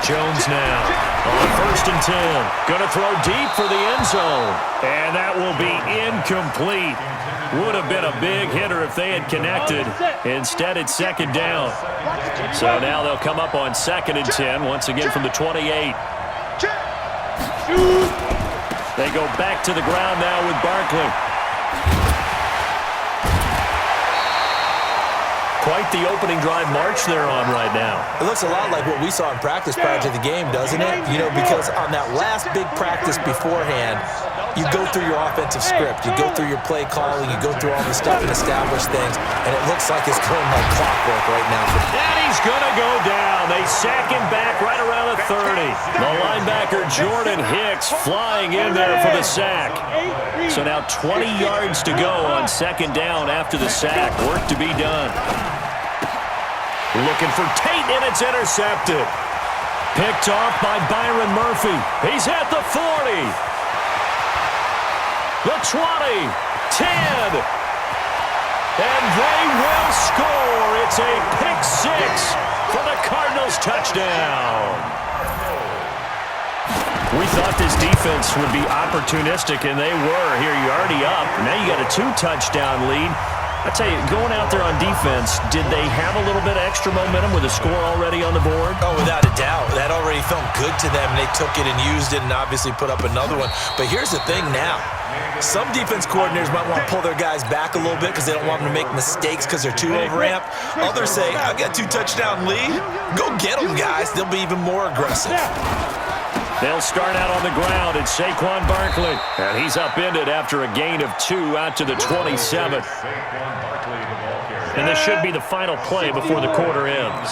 Jones now on 1st and 10. Going to throw deep for the end zone. And that will be incomplete. Would have been a big hitter if they had connected. Instead, it's 2nd down. So now they'll come up on 2nd and 10, once again from the 28. They go back to the ground now with Barkley. Quite the opening drive march they're on right now. It looks a lot like what we saw in practice prior to the game, doesn't it? You know, because on that last big practice beforehand, you go through your offensive script, you go through your play calling, you go through all the stuff and establish things, and it looks like it's going like clockwork right now. And he's going to go down. They sack him back right around the 30. The linebacker Jordan Hicks flying in there for the sack. So now 20 yards to go on 2nd down after the sack. Work to be done. Looking for Tate, and it's intercepted. Picked off by Byron Murphy. He's at the 40. The 20. 10. And they will score. It's a pick 6 for the Cardinals touchdown. We thought this defense would be opportunistic, and they were. Here, you're already up. Now you got a 2-touchdown lead. I tell you, going out there on defense, did they have a little bit of extra momentum with a score already on the board? Oh, without a doubt. That already felt good to them. They took it and used it and obviously put up another one. But here's the thing now. Some defense coordinators might want to pull their guys back a little bit because they don't want them to make mistakes because they're too overamped. Others say, I've got 2-touchdown lead. Go get them, guys. They'll be even more aggressive. They'll start out on the ground. It's Saquon Barkley. And he's upended after a gain of 2 out to the 27. And this should be the final play before the quarter ends.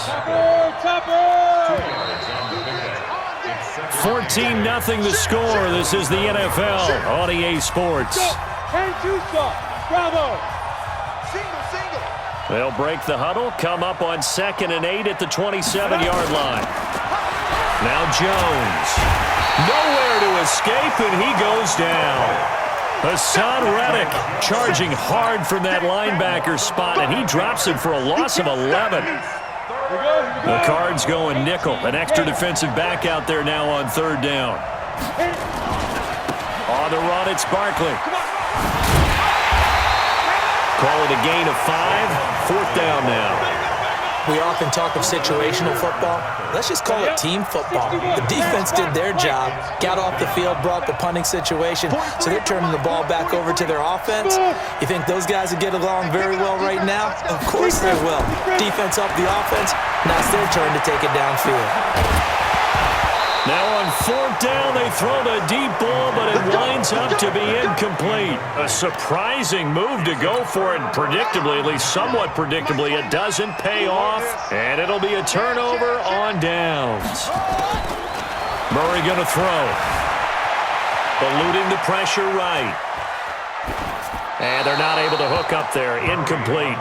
14-0 the score. This is the NFL on EA Sports. They'll break the huddle, come up on 2nd and 8 at the 27-yard line. Now Jones. Nowhere to escape, and he goes down. Hassan Reddick charging hard from that linebacker spot, and he drops him for a loss of 11. The Cards going nickel. An extra defensive back out there now on 3rd down. On the run, it's Barkley. Call it a gain of 5. 4th down now. We often talk of situational football. Let's just call it team football. The defense did their job, got off the field, brought the punting situation, so they're turning the ball back over to their offense. You think those guys will get along very well right now? Of course they will. Defense up the offense. Now it's their turn to take it downfield. Now on 4th down, they throw the deep ball, but it winds up to be incomplete. A surprising move to go for it, and predictably, at least somewhat predictably, it doesn't pay off, and it'll be a turnover on downs. Murray going to throw. Eluding the pressure right. And they're not able to hook up there. Incomplete.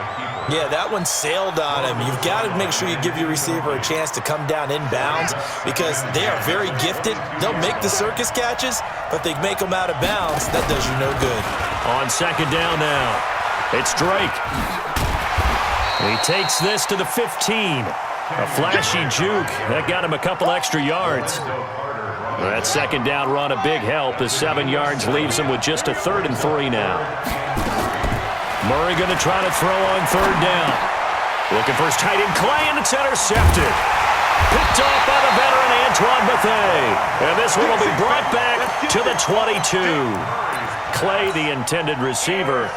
Yeah, that one sailed on him. You've got to make sure you give your receiver a chance to come down inbounds because they are very gifted. They'll make the circus catches, but they make them out of bounds. That does you no good. On 2nd down now, it's Drake. He takes this to the 15. A flashy juke. That got him a couple extra yards. That 2nd down run, a big help. The 7 yards leaves him with just a 3rd and 3 now. Murray going to try to throw on 3rd down. Looking for his tight end, Clay, and it's intercepted. Picked off by the veteran Antoine Bethea. And this one will be brought back to the 22. Clay, the intended receiver.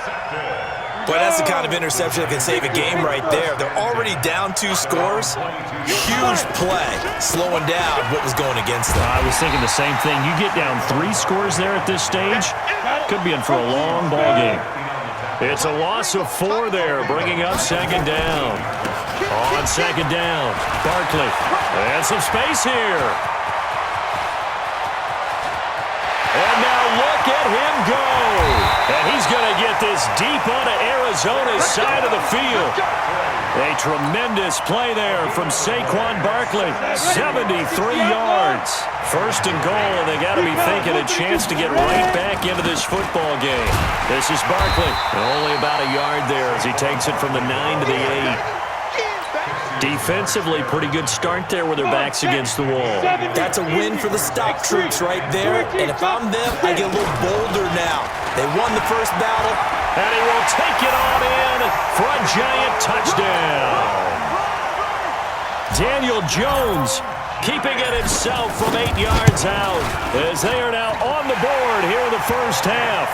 Boy, that's the kind of interception that can save a game right there. They're already down 2 scores. Huge play, slowing down what was going against them. I was thinking the same thing. You get down 3 scores there at this stage, could be in for a long ball game. It's a loss of 4 there, bringing up 2nd down. On 2nd down, Barkley. And some space here. And now look at him go. And he's going to get this deep onto Arizona's side of the field. A tremendous play there from Saquon Barkley. 73 yards. 1st and goal, and they got to be thinking a chance to get right back into this football game. This is Barkley. Only about a yard there as he takes it from the 9 to the 8. Defensively, pretty good start there with their backs against the wall. That's a win for the stop troops right there. And if I'm them, I get a little bolder now. They won the first battle. And he will take it on in for a giant touchdown. Daniel Jones keeping it himself from 8 yards out as they are now on the board here in the first half.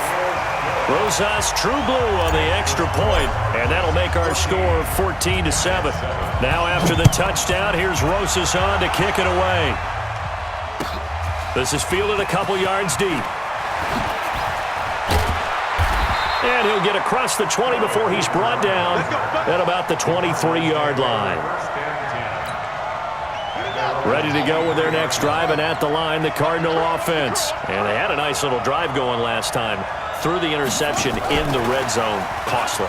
Rosas true blue on the extra point, and that'll make our score 14-7. Now after the touchdown, here's Rosas on to kick it away. This is fielded a couple yards deep. And he'll get across the 20 before he's brought down at about the 23-yard line. Ready to go with their next drive, and at the line, the Cardinal offense. And they had a nice little drive going last time. Threw the interception in the red zone. Costly.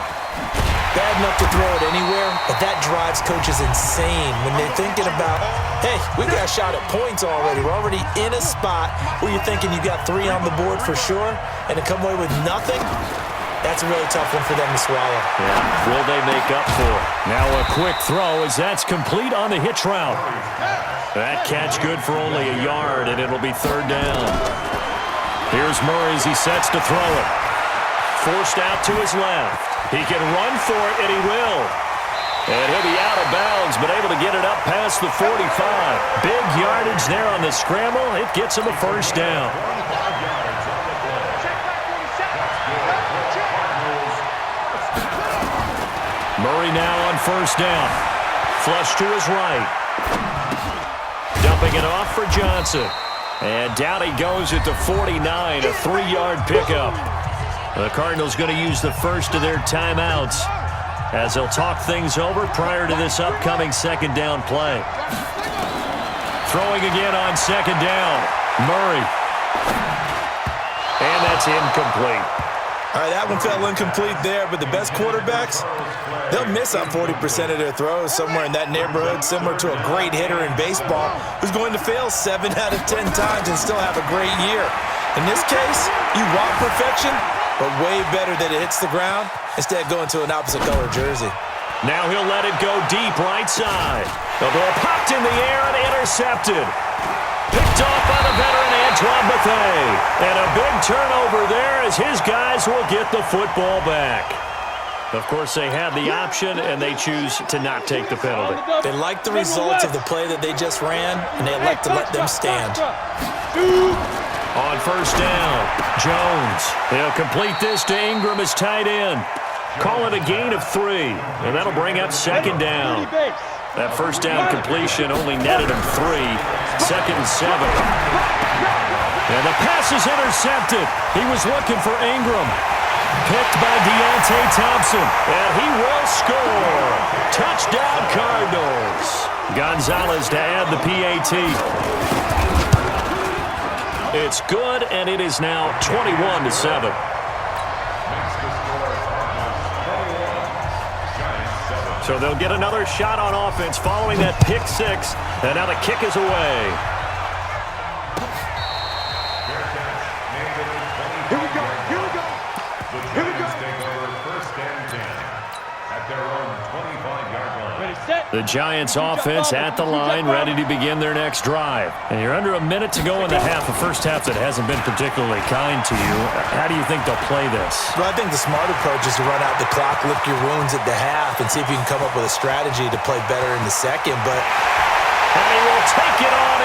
Bad enough to throw it anywhere, but that drives coaches insane when they're thinking about, hey, we got a shot at points already. We're already in a spot where you're thinking you got 3 on the board for sure, and to come away with nothing, that's a really tough one for them to swallow. Yeah, will they make up for it? Now a quick throw as that's complete on the hitch route. That catch good for only a yard, and it'll be 3rd down. Here's Murray as he sets to throw it. Forced out to his left. He can run for it, and he will. And he'll be out of bounds, but able to get it up past the 45. Big yardage there on the scramble. It gets him a 1st down. Murray now on 1st down. Flush to his right. Dumping it off for Johnson. And down he goes at the 49, a 3-yard pickup. The Cardinals going to use the first of their timeouts as they'll talk things over prior to this upcoming 2nd down play. Throwing again on 2nd down. Murray. And that's incomplete. All right, that one fell incomplete there, but the best quarterbacks, they'll miss on 40% of their throws somewhere in that neighborhood, similar to a great hitter in baseball who's going to fail 7 out of 10 times and still have a great year. In this case, you want perfection, but way better that it hits the ground instead of going to an opposite color jersey. Now he'll let it go deep right side. The ball popped in the air and intercepted. Picked off by the veteran Antoine Bethea. And a big turnover there as his guys will get the football back. Of course, they had the option, and they choose to not take the penalty. They like the results of the play that they just ran, and they elect to let them stand. On 1st down, Jones. He'll complete this to Ingram as tight end. Call it a gain of 3, and that'll bring up 2nd down. That 1st down completion only netted him 3. 2nd and 7. And the pass is intercepted. He was looking for Ingram. Picked by Deontay Thompson. And he will score. Touchdown, Cardinals. Gonzalez to add the PAT. It's good, and it is now 21-7. So they'll get another shot on offense following that pick 6. And now the kick is away. Here we go. The Giants take over 1st and 10 at their own 25-yard line. The Giants offense at the line, ready to begin their next drive. And you're under a minute to go in the half, a first half that hasn't been particularly kind to you. How do you think they'll play this? Well, I think the smart approach is to run out the clock, lick your wounds at the half, and see if you can come up with a strategy to play better in the second. But and he will take it on